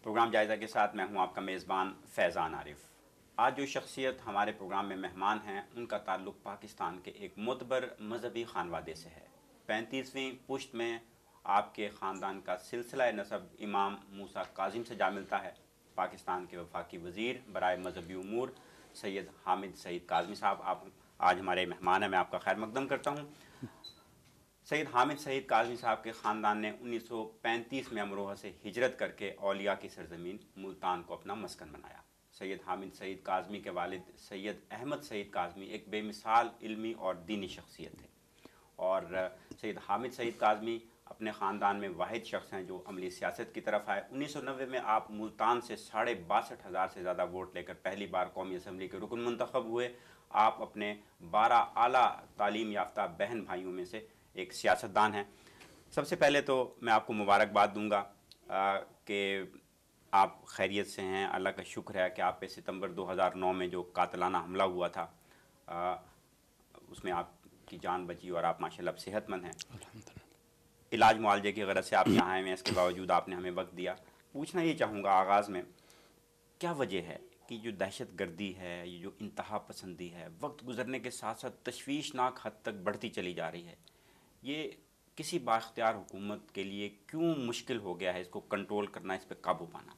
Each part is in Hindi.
प्रोग्राम जायज़ा के साथ मैं हूं आपका मेज़बान फैज़ान आरिफ। आज जो शख्सियत हमारे प्रोग्राम में मेहमान हैं उनका ताल्लुक़ पाकिस्तान के एक मोतबर मजहबी खानवादे से है। 35वीं पुश्त में आपके ख़ानदान का सिलसिला नसब इमाम मूसा काज़िम से जा मिलता है। पाकिस्तान के वफाकी वज़ीर बराए मजहबी उमूर सैयद हामिद सईद काज़मी साहब आप आज हमारे मेहमान हैं, मैं आपका खैर मकदम करता हूँ। सैयद हामिद सईद काज़मी साहब के ख़ानदान ने 1935 में अमरोहा से हिजरत करके औलिया की सरजमीन मुल्तान को अपना मस्कन बनाया। सैयद हामिद सईद काज़मी के वालिद सैयद अहमद सईद काज़मी एक बेमिसाल इल्मी और दीनी शख्सियत थे और सैयद हामिद सईद काज़मी अपने ख़ानदान में वाहिद शख्स हैं जो अमली सियासत की तरफ आए। 1990 में आप मुल्तान से 62,500 से ज़्यादा वोट लेकर पहली बार कौमी असम्बली के रुकन मुंतखब हुए। आप अपने 12 आला तालीम याफ्ता बहन भाइयों में से एक सियासतदान हैं। सबसे पहले तो मैं आपको मुबारकबाद दूंगा कि आप खैरियत से हैं। अल्लाह का शुक्र है कि आप पे सितंबर 2009 में जो कातलाना हमला हुआ था उसमें आपकी जान बची और आप माशाल्लाह सेहतमंद हैं। इलाज मुआलजे की गरज से आप यहाँ आए हैं, इसके बावजूद आपने हमें वक्त दिया। पूछना ये चाहूँगा आगाज़ में, क्या वजह है कि जो दहशत गर्दी है, ये जो इंतहा पसंदी है, वक्त गुजरने के साथ साथ तशवीशनाक हद तक बढ़ती चली जा रही है, ये किसी बाख्तियार हुकूमत के लिए क्यों मुश्किल हो गया है इसको कंट्रोल करना, इस पर काबू पाना?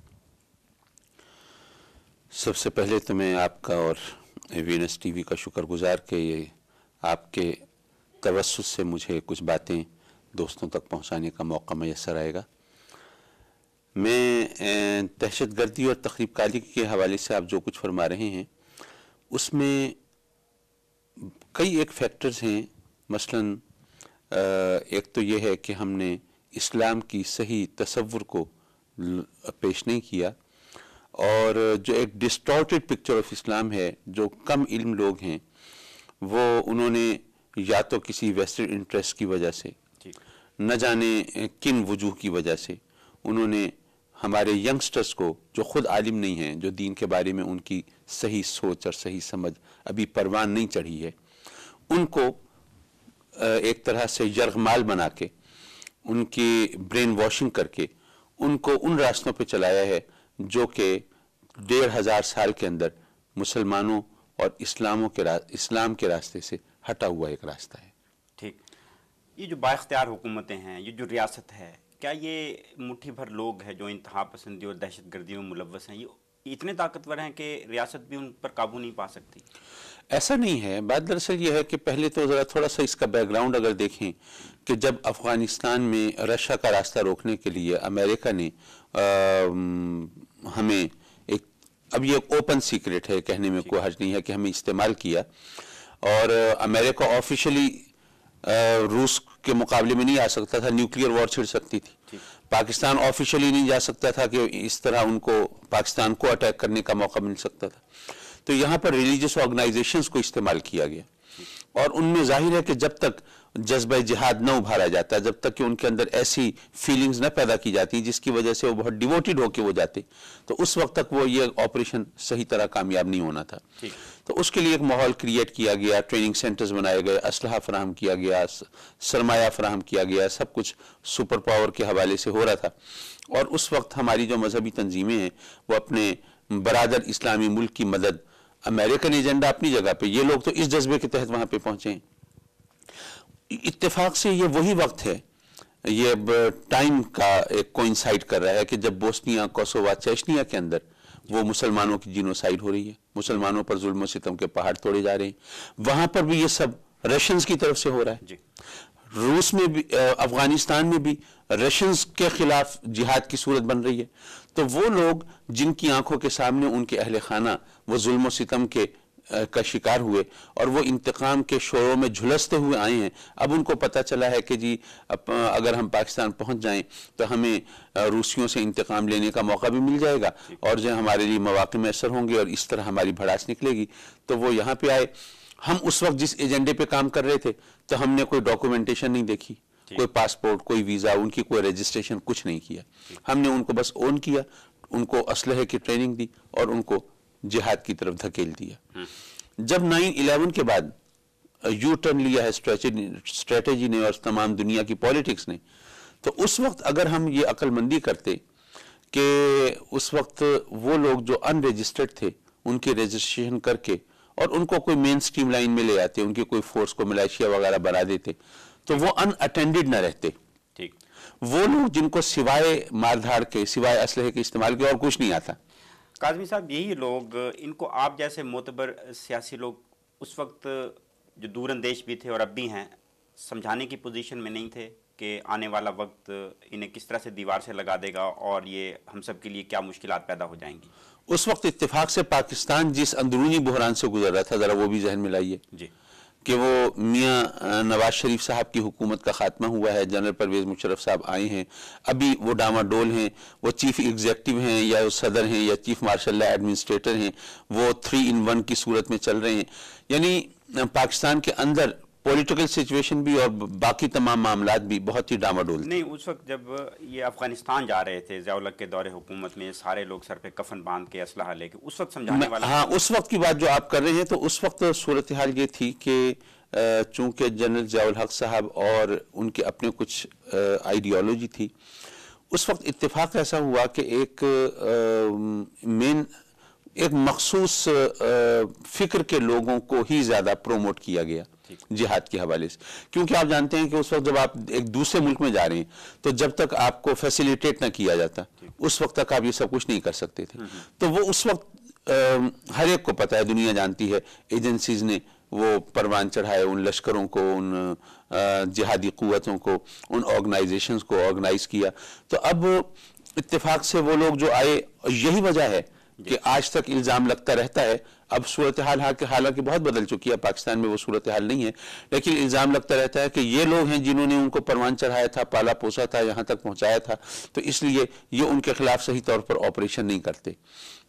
सबसे पहले तो मैं आपका और वीनस टीवी का शुक्रगुजार कि ये आपके तवस्सुस से मुझे कुछ बातें दोस्तों तक पहुंचाने का मौका मैसर आएगा। मैं दहशतगर्दी और तखरीबकारी के हवाले से आप जो कुछ फरमा रहे हैं उसमें कई एक फैक्टर्स हैं। मसलन एक तो ये है कि हमने इस्लाम की सही तसव्वुर को पेश नहीं किया और जो एक डिस्टॉर्टेड पिक्चर ऑफ इस्लाम है, जो कम इल्म लोग हैं वो उन्होंने या तो किसी वेस्टेड इंटरेस्ट की वजह से, न जाने किन वजूह की वजह से, उन्होंने हमारे यंगस्टर्स को जो खुद आलिम नहीं हैं, जो दीन के बारे में उनकी सही सोच और सही समझ अभी परवान नहीं चढ़ी है, उनको एक तरह से यरगमाल बना के, उनकी ब्रेन वॉशिंग करके उनको उन रास्तों पे चलाया है जो कि 1500 साल के अंदर मुसलमानों और इस्लाम के रास्ते से हटा हुआ एक रास्ता है। ठीक, ये जो बाख्तियार हुकूमतें हैं, ये जो रियासत है, क्या ये मुट्ठी भर लोग हैं जो इंतहा पसंदी और दहशत गर्दी में मुलव्वस हैं, ये इतने ताकतवर हैं कि रियासत भी उन पर काबू नहीं पा सकती? ऐसा नहीं है। बात दरअसल ये है कि पहले तो ज़रा थोड़ा सा इसका बैकग्राउंड अगर देखें कि जब अफ़गानिस्तान में रशिया का रास्ता रोकने के लिए अमेरिका ने हमें एक, अब ये ओपन सीक्रेट है, कहने में कोई हर्ज नहीं है कि हमें इस्तेमाल किया और अमेरिका ऑफिशियली रूस के मुकाबले में नहीं आ सकता था, न्यूक्लियर वॉर छिड़ सकती थी। पाकिस्तान ऑफिशियली नहीं जा सकता था कि इस तरह उनको पाकिस्तान को अटैक करने का मौका मिल सकता था। तो यहाँ पर रिलीजियस ऑर्गेनाइजेशंस को इस्तेमाल किया गया और उनमें जाहिर है कि जब तक जज्बा जिहाद न उभारा जाता, जब तक कि उनके अंदर ऐसी फीलिंग्स न पैदा की जाती जिसकी वजह से वो बहुत डिवोटेड होके वो जाते, तो उस वक्त तक वो ये ऑपरेशन सही तरह कामयाब नहीं होना था। तो उसके लिए एक माहौल क्रिएट किया गया, ट्रेनिंग सेंटर्स बनाए गए, असलहा फराहम किया गया, सरमाया फराहम किया गया, सब कुछ सुपर पावर के हवाले से हो रहा था। और उस वक्त हमारी जो मजहबी तंजीमें हैं वो अपने बरादर इस्लामी मुल्क की मदद, अमेरिकन एजेंडा अपनी जगह पे, ये लोग तो इस जज्बे के तहत वहां पे पहुंचे हैं। इत्तेफाक से ये वही वक्त है, ये टाइम का एक कोइंसाइड कर रहा है कि जब बोस्निया, कोसोवा, चेचनिया के अंदर वो मुसलमानों की जीनोसाइड हो रही है, मुसलमानों पर जुल्म सितम के पहाड़ तोड़े जा रहे हैं। वहां पर भी ये सब रशियंस की तरफ से हो रहा है। रूस में भी, अफगानिस्तान में भी रशियंस के खिलाफ जिहाद की सूरत बन रही है। तो वो लोग जिनकी आंखों के सामने उनके अहले खाना वो जुल्म सितम के का शिकार हुए और वो इंतकाम के शोरों में झुलसते हुए आए हैं, अब उनको पता चला है कि जी अगर हम पाकिस्तान पहुंच जाएं तो हमें रूसियों से इंतकाम लेने का मौका भी मिल जाएगा और जो हमारे लिए मौके मैसर होंगे और इस तरह हमारी भड़ास निकलेगी। तो वो यहाँ पे आए। हम उस वक्त जिस एजेंडे पे काम कर रहे थे तो हमने कोई डॉक्यूमेंटेशन नहीं देखी, कोई पासपोर्ट, कोई वीज़ा, उनकी कोई रजिस्ट्रेशन, कुछ नहीं किया। हमने उनको बस ओन किया, उनको असलहे की ट्रेनिंग दी और उनको जिहाद की तरफ धकेल दिया। जब 9/11 के बाद यू टर्न लिया है स्ट्रेटेजी ने और तमाम दुनिया की पॉलिटिक्स ने, तो उस वक्त अगर हम ये अक्लमंदी करते कि उस वक्त वो लोग जो अनरजिस्टर्ड थे उनके रजिस्ट्रेशन करके और उनको कोई मेन स्ट्रीम लाइन में ले आते, उनके कोई फोर्स को मिलिशिया वगैरह बना देते, तो वो अनअटेंडेड न रहते। ठीक, वो लोग जिनको सिवाय मारधाड़ के, सिवाय असलहे के इस्तेमाल के और कुछ नहीं आता। काजमी साहब, यही लोग, इनको आप जैसे मोतबर सियासी लोग उस वक्त जो दूरअंदेश भी थे और अब भी हैं, समझाने की पोजीशन में नहीं थे कि आने वाला वक्त इन्हें किस तरह से दीवार से लगा देगा और ये हम सब के लिए क्या मुश्किलात पैदा हो जाएंगी? उस वक्त इत्तेफाक से पाकिस्तान जिस अंदरूनी बहरान से गुजर रहा था, जरा वो भी जहन में लाइए जी, कि वो मियाँ नवाज शरीफ साहब की हुकूमत का खात्मा हुआ है, जनरल परवेज मुशर्रफ साहब आए हैं, अभी वो डामाडोल हैं, वो चीफ एग्जीक्यूटिव हैं या वो सदर हैं या चीफ मार्शल एडमिनिस्ट्रेटर हैं, वो 3 in 1 की सूरत में चल रहे हैं। यानी पाकिस्तान के अंदर पॉलिटिकल सिचुएशन भी और बाकी तमाम मामलात भी बहुत ही डामाडोल थे। नहीं, उस वक्त जब ये अफगानिस्तान जा रहे थे ज़िया-उल-हक के दौरे हुकूमत में, सारे लोग सर पे कफन बांध के असलहा लेके, उस वक्त समझाने वाला, हाँ, उस वक्त की बात जो आप कर रहे हैं, तो उस वक्त सूरत हाल ये थी कि चूंकि जनरल ज़िया-उल-हक साहब और उनके अपने कुछ आइडियोलॉजी थी, उस वक्त इत्तेफाक ऐसा हुआ कि एक मखसूस फिक्र के लोगों को ही ज़्यादा प्रोमोट किया गया जिहाद के हवाले से, क्योंकि आप जानते हैं कि उस वक्त जब आप एक दूसरे मुल्क में जा रहे हैं तो जब तक आपको फैसिलिटेट ना किया जाता उस वक्त तक आप ये सब कुछ नहीं कर सकते थे। तो वो उस वक्त हर एक को पता है, दुनिया जानती है, एजेंसीज ने वो परवान चढ़ाए उन लश्करों को, उन जिहादी कुव्वतों को, उन ऑर्गेनाइजेशंस को ऑर्गेनाइज किया। तो अब इत्तेफाक से वो लोग जो आए, यही वजह है कि आज तक इल्ज़ाम लगता रहता है। अब सूरत हाल हालांकि बहुत बदल चुकी है, पाकिस्तान में वो सूरत हाल नहीं है, लेकिन इल्ज़ाम लगता रहता है कि ये लोग हैं जिन्होंने उनको परवान चढ़ाया था, पाला पोसा था, यहाँ तक पहुँचाया था, तो इसलिए ये उनके खिलाफ सही तौर पर ऑपरेशन नहीं करते।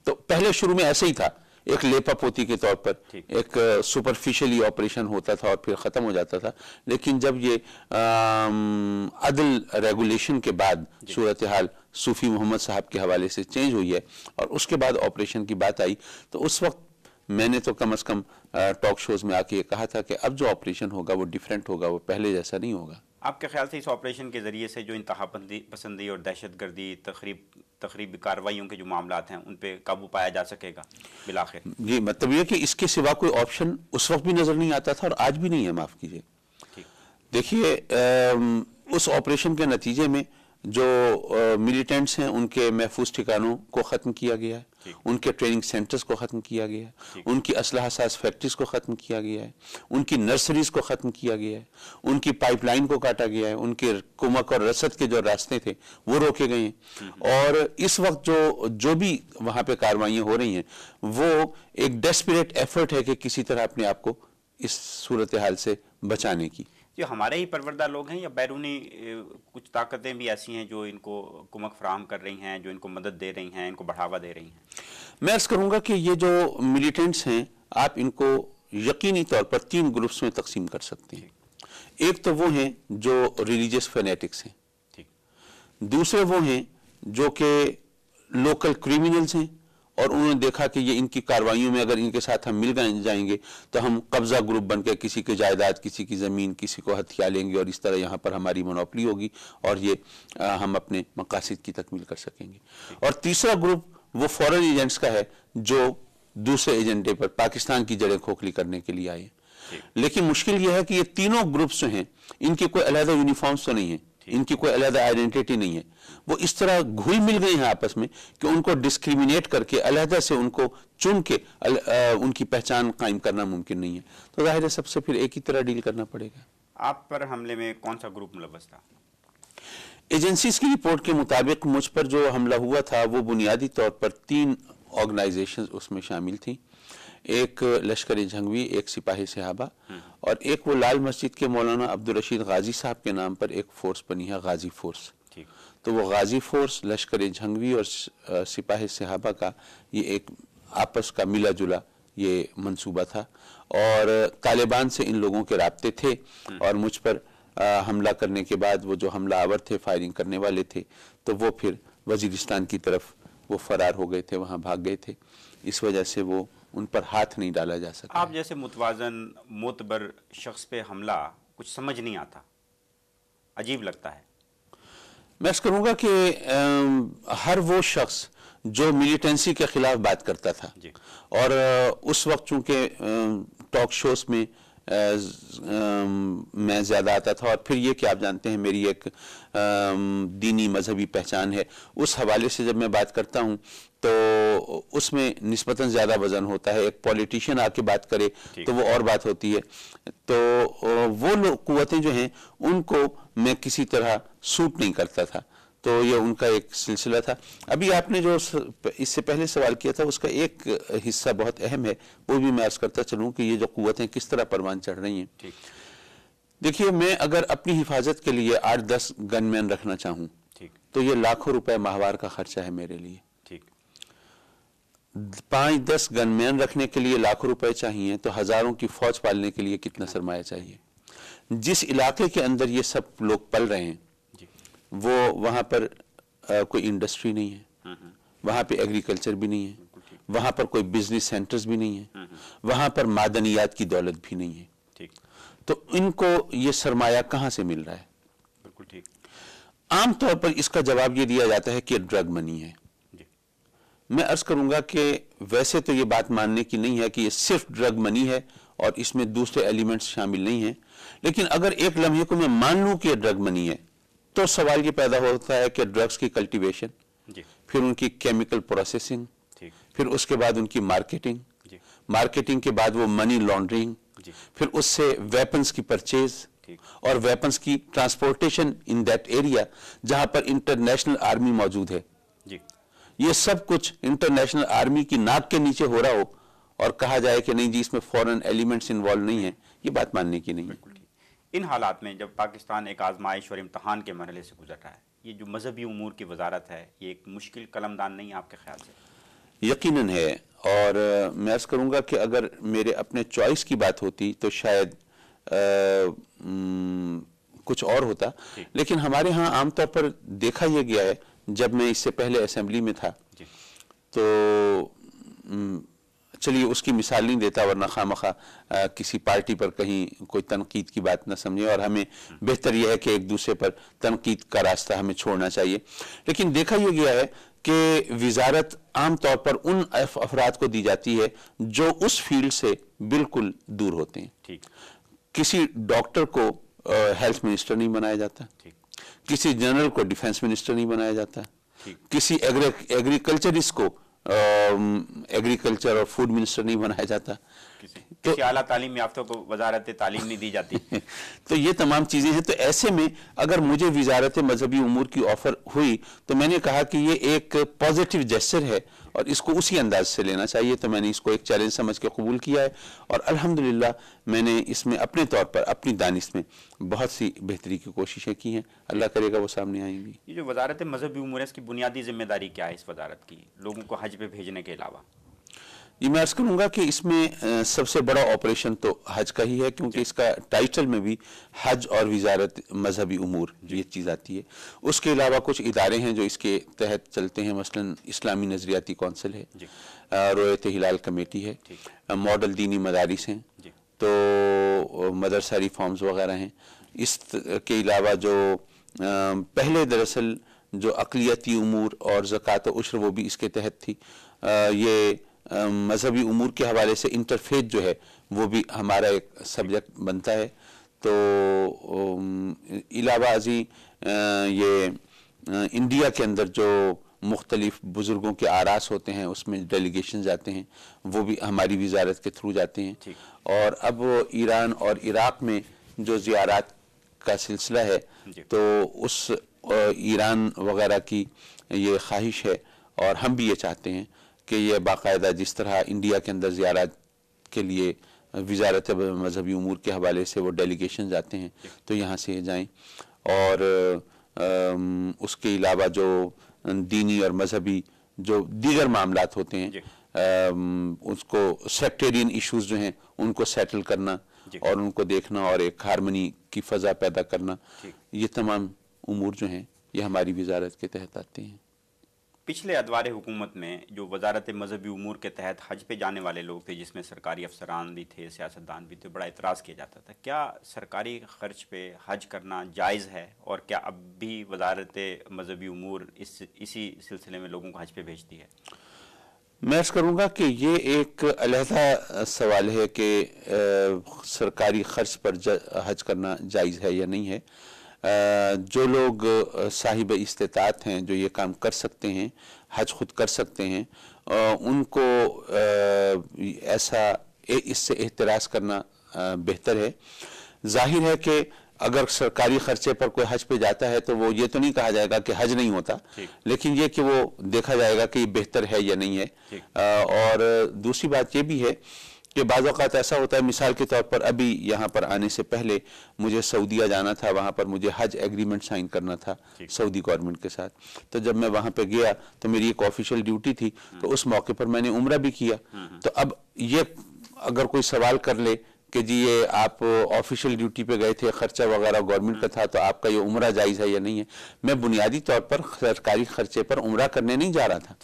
तो पहले शुरू में ऐसे ही था, एक लेपापोती के तौर पर एक सुपरफिशियली ऑपरेशन होता था और फिर ख़त्म हो जाता था। लेकिन जब ये अदल रेगुलेशन के बाद सूरत हाल सूफी मोहम्मद साहब के हवाले से चेंज हुई है और उसके बाद ऑपरेशन की बात आई, तो उस वक्त मैंने तो कम से कम टॉक शोज में आके ये कहा था कि अब जो ऑपरेशन होगा वो डिफरेंट होगा, वो पहले जैसा नहीं होगा। आपके ख्याल से इस ऑपरेशन के जरिए से जो इंतहा पसंदी और दहशतगर्दी तखरीबी कार्रवाइयों के जो मामलात हैं उन पे काबू पाया जा सकेगा बिलाखिर? जी, मतलब ये कि इसके सिवा कोई ऑप्शन उस वक्त भी नजर नहीं आता था और आज भी नहीं है, माफ कीजिए। देखिए, उस ऑपरेशन के नतीजे में जो मिलिटेंट्स हैं उनके महफूज ठिकानों को ख़त्म किया गया है, उनके ट्रेनिंग सेंटर्स को ख़त्म किया गया है, उनकी असलहा साज फैक्ट्रीज को ख़त्म किया गया है, उनकी नर्सरीज को ख़त्म किया गया है, उनकी पाइपलाइन को काटा गया है, उनके कुमक और रसद के जो रास्ते थे वो रोके गए हैं। और इस वक्त जो भी वहाँ पे कार्रवाइयाँ हो रही हैं वो एक डेस्परेट एफर्ट है कि किसी तरह अपने आप को इस सूरत हाल से बचाने की। जो हमारे ही परवरदा लोग हैं या बैरूनी कुछ ताकतें भी ऐसी हैं जो इनको कुमक फराहम कर रही हैं, जो इनको मदद दे रही हैं, इनको बढ़ावा दे रही हैं? मैं अर्ज करूंगा कि ये जो मिलिटेंट्स हैं, आप इनको यकीनी तौर पर 3 ग्रुप्स में तकसीम कर सकते हैं। एक तो वो हैं जो रिलीजियस फैनेटिक्स हैं, दूसरे वो हैं जो कि लोकल क्रिमिनल्स हैं और उन्होंने देखा कि ये इनकी कार्रवाइयों में अगर इनके साथ हम मिल जाएंगे तो हम कब्जा ग्रुप बनकर किसी की जायदाद, किसी की ज़मीन, किसी को हथिया लेंगे और इस तरह यहाँ पर हमारी मोनोपली होगी और ये हम अपने मकासद की तकमील कर सकेंगे। और तीसरा ग्रुप वो फॉरेन एजेंट्स का है जो दूसरे एजेंडे पर पाकिस्तान की जड़ें खोखली करने के लिए आए। लेकिन मुश्किल यह है कि ये तीनों ग्रुप्स जो हैं इनके कोई अलग युनिफॉर्म्स तो नहीं है, इनकी कोई अलग आइडेंटिटी नहीं है, वो इस तरह घुल मिल गए हैं आपस में कि उनको डिस्क्रिमिनेट करके अलहदा से उनको चुन के उनकी पहचान कायम करना मुमकिन नहीं है। तो जाहिर है सबसे फिर एक ही तरह डील करना पड़ेगा। आप पर हमले में कौन सा ग्रुप मुलव्वस था? एजेंसीज की रिपोर्ट के मुताबिक मुझ पर जो हमला हुआ था वो बुनियादी तौर पर 3 ऑर्गेनाइजेशंस उसमें शामिल थी। एक लश्कर जंगवी, एक सिपाही सहाबा और एक वो लाल मस्जिद के मौलाना अब्दुल रशीद गाजी साहब के नाम पर एक फोर्स बनी है, गाजी फोर्स। तो वो गाजी फोर्स, लश्कर जंगवी और सिपाही सहाबा का ये एक आपस का मिला जुला ये मंसूबा था और तालिबान से इन लोगों के राब्ते थे और मुझ पर हमला करने के बाद वो जो हमलावर थे, फायरिंग करने वाले थे, तो वो फिर वजीरिस्तान की तरफ वो फरार हो गए थे, वहाँ भाग गए थे। इस वजह से वो उन पर हाथ नहीं डाला जा सका। आप जैसे मुतवाजन मोतबर शख्स पे हमला कुछ समझ नहीं आता, अजीब लगता है। मैं अर्ज करूंगा कि हर वो शख्स जो मिलिटेंसी के खिलाफ बात करता था और उस वक्त चूंकि टॉक शोज में मैं ज़्यादा आता था, और फिर ये कि आप जानते हैं मेरी एक दीनी मजहबी पहचान है, उस हवाले से जब मैं बात करता हूँ तो उसमें निस्बतन ज़्यादा वजन होता है। एक पॉलिटिशियन आके बात करे तो वो और बात होती है। तो वो लोग कुव्वतें जो हैं उनको मैं किसी तरह सूट नहीं करता था, तो ये उनका एक सिलसिला था। अभी आपने जो इससे पहले सवाल किया था उसका एक हिस्सा बहुत अहम है, वो भी मैं अर्ज करता चलूँ कि ये जो कुव्वतें किस तरह परवान चढ़ रही हैं। देखिए, मैं अगर अपनी हिफाजत के लिए 8-10 गनमैन रखना चाहूँ तो ये लाखों रुपए माहवार का खर्चा है मेरे लिए। 5-10 गनमैन रखने के लिए लाखों रुपए चाहिए, तो हजारों की फौज पालने के लिए कितना सरमाया चाहिए। जिस इलाके के अंदर ये सब लोग पल रहे हैं वो वहां पर कोई इंडस्ट्री नहीं है, वहां पे एग्रीकल्चर भी नहीं है, वहां पर कोई बिजनेस सेंटर्स भी नहीं है, वहां पर मादनियात की दौलत भी नहीं है। तो इनको ये सरमाया कहां से मिल रहा है? बिल्कुल ठीक। आमतौर पर इसका जवाब ये दिया जाता है कि ड्रग मनी है। मैं अर्ज करूंगा कि वैसे तो ये बात मानने की नहीं है कि ये सिर्फ ड्रग मनी है और इसमें दूसरे एलिमेंट्स शामिल नहीं है, लेकिन अगर एक लम्हे को मैं मान लूं कि ये ड्रग मनी है तो सवाल ये पैदा होता है कि ड्रग्स की कल्टीवेशन, फिर उनकी केमिकल प्रोसेसिंग, फिर उसके बाद उनकी मार्केटिंग, मार्केटिंग के बाद वो मनी लॉन्ड्रिंग, फिर उससे वेपन्स की परचेज और वेपन्स की ट्रांसपोर्टेशन इन दैट एरिया जहां पर इंटरनेशनल आर्मी मौजूद है। ये सब कुछ इंटरनेशनल आर्मी की नाक के नीचे हो रहा हो और कहा जाए कि नहीं जी इसमें फॉरेन एलिमेंट्स इन्वॉल्व नहीं है, ये बात मानने की नहीं है। इन हालात में जब पाकिस्तान एक आजमाइश और इम्तहान के मरहले से गुजर रहा है, ये जो मजहबी उमूर की वजारत है ये एक मुश्किल कलमदान नहीं है आपके ख्याल से? यकीनन है, और मैं अर्ज करूंगा कि अगर मेरे अपने चॉइस की बात होती तो शायद कुछ और होता, लेकिन हमारे यहाँ आमतौर पर देखा यह गया है, जब मैं इससे पहले असेंबली में था तो चलिए उसकी मिसाल नहीं देता वरना खामखा किसी पार्टी पर कहीं कोई तनकीद की बात न समझे, और हमें बेहतर यह है कि एक दूसरे पर तनकीद का रास्ता हमें छोड़ना चाहिए। लेकिन देखा यह गया है कि विजारत आमतौर पर उन अफराद को दी जाती है जो उस फील्ड से बिल्कुल दूर होते हैं। किसी डॉक्टर को हेल्थ मिनिस्टर नहीं बनाया जाता, किसी जनरल को डिफेंस मिनिस्टर नहीं बनाया जाता, किसी एग्रीकल्चरिस्ट को एग्रीकल्चर और फूड मिनिस्टर नहीं बनाया जाता, किसी आला तालीम याफ्तों को वजारत तालीम नहीं दी जाती। तो ये तमाम चीजें हैं। तो ऐसे में अगर मुझे वजारत मजहबी उमूर की ऑफर हुई तो मैंने कहा कि ये एक पॉजिटिव जेस्चर है और इसको उसी अंदाज से लेना चाहिए। तो मैंने इसको एक चैलेंज समझ के कबूल किया है और अल्हम्दुलिल्लाह मैंने इसमें अपने तौर पर अपनी दानिश में बहुत सी बेहतरी की कोशिशें की हैं। अल्लाह करेगा वो सामने आएंगी। ये जो वजारत मजहबी उमूर है इसकी बुनियादी जिम्मेदारी क्या है इस वजारत की, लोगों को हज पे भेजने के अलावा? ये मैं अर्ज करूंगा कि इसमें सबसे बड़ा ऑपरेशन तो हज का ही है, क्योंकि इसका टाइटल में भी हज और वजारत मजहबी उमूर ये चीज़ आती है। उसके अलावा कुछ इदारे हैं जो इसके तहत चलते हैं, मसलन इस्लामी नजरियाती कौंसिल है, रोयत हिलाल कमेटी है, मॉडल दीनी मदारिस हैं, तो मदरसा रिफॉर्म्स वगैरह हैं। इसके अलावा जो पहले दरअसल जो अक़लियती उमूर और ज़कात और उश्र वो भी इसके तहत थी। ये मजहबी उमूर के हवाले से इंटरफेथ जो है वो भी हमारा एक सब्जेक्ट बनता है। तो इलावा अजी ये इंडिया के अंदर जो मुख्तलिफ बुजुर्गों के आरास होते हैं उसमें डेलीगेशन जाते हैं, वो भी हमारी वजारत के थ्रू जाते हैं। और अब ईरान और इराक़ में जो ज़ियारात का सिलसिला है तो उस ईरान वगैरह की ये ख्वाहिश है और हम भी ये चाहते हैं कि ये बाकायदा जिस तरह इंडिया के अंदर ज़ियारत के लिए वजारत मजहबी उमूर के हवाले से वो डेलीगेशन जाते हैं तो यहाँ से जाएं। और उसके अलावा जो दीनी और मजहबी जो दीगर मामलात होते हैं उसको सेक्टेरियन इश्यूज जो हैं उनको सेटल करना और उनको देखना और एक हारमनी की फ़ज़ा पैदा करना, ये तमाम उमूर जो हैं ये हमारी वजारत के तहत आते हैं। पिछले अदवार हुकूमत में जो वजारत मजहबी उमूर के तहत हज पे जाने वाले लोग थे, जिसमें सरकारी अफसरान भी थे, सियासतदान भी थे, बड़ा इतराज़ किया जाता था। क्या सरकारी खर्च पे हज करना जायज़ है और क्या अब भी वजारत मजहबी उमूर इसी सिलसिले में लोगों को हज पे भेजती है? मैं अर्ज़ करूँगा कि ये एक अलहदा सवाल है कि सरकारी खर्च पर हज करना जायज़ है या नहीं है। जो लोग साहिब इस्तेताअत हैं, जो ये काम कर सकते हैं, हज खुद कर सकते हैं, उनको इससे एहतराज़ करना बेहतर है। जाहिर है कि अगर सरकारी खर्चे पर कोई हज पे जाता है तो वो ये तो नहीं कहा जाएगा कि हज नहीं होता, लेकिन ये कि वो देखा जाएगा कि ये बेहतर है या नहीं है। और दूसरी बात ये भी है कि बाज़ औक़ात ऐसा होता है, मिसाल के तौर पर अभी यहाँ पर आने से पहले मुझे सऊदीया जाना था, वहाँ पर मुझे हज एग्रीमेंट साइन करना था सऊदी गवर्नमेंट के साथ। तो जब मैं वहाँ पे गया तो मेरी एक ऑफिशियल ड्यूटी थी, तो उस मौके पर मैंने उम्रा भी किया। तो अब ये अगर कोई सवाल कर ले कि जी ये आप ऑफिशियल ड्यूटी पे गए थे, खर्चा वगैरह गवर्नमेंट का था, तो आपका ये उम्रा जायज़ है या नहीं है, मैं बुनियादी तौर पर सरकारी खर्चे पर उम्रा करने नहीं जा रहा था,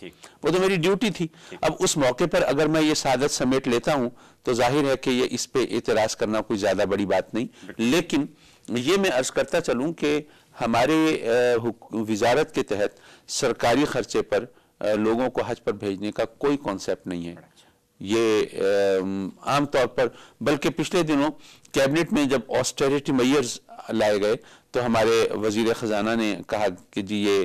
वो तो मेरी ड्यूटी थी। अब उस मौके पर अगर मैं ये सादत समेट लेता हूँ तो जाहिर है कि ये इस पे एतराज़ करना कोई ज़्यादा बड़ी बात नहीं। लेकिन ये मैं अर्ज़ करता चलूँ कि हमारे वजारत के तहत सरकारी खर्चे पर लोगों को हज पर भेजने का कोई कॉन्सेप्ट नहीं है। ये आम तौर पर, बल्कि पिछले दिनों कैबिनेट में जब ऑस्टेरिटी मेजर्स लाए गए तो हमारे वजीर ख़जाना ने कहा कि जी ये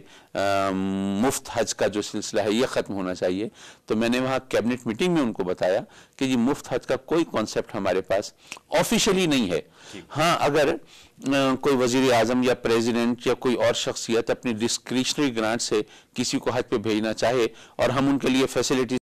मुफ्त हज का जो सिलसिला है ये ख़त्म होना चाहिए। तो मैंने वहाँ कैबिनेट मीटिंग में उनको बताया कि जी मुफ्त हज का कोई कॉन्सेप्ट हमारे पास ऑफिशियली नहीं है। हाँ, अगर कोई वजीर आज़म या प्रेसिडेंट या कोई और शख्सियत अपनी डिस्क्रिशनरी ग्रांट से किसी को हज पे भेजना चाहे और हम उनके लिए फैसिलिटी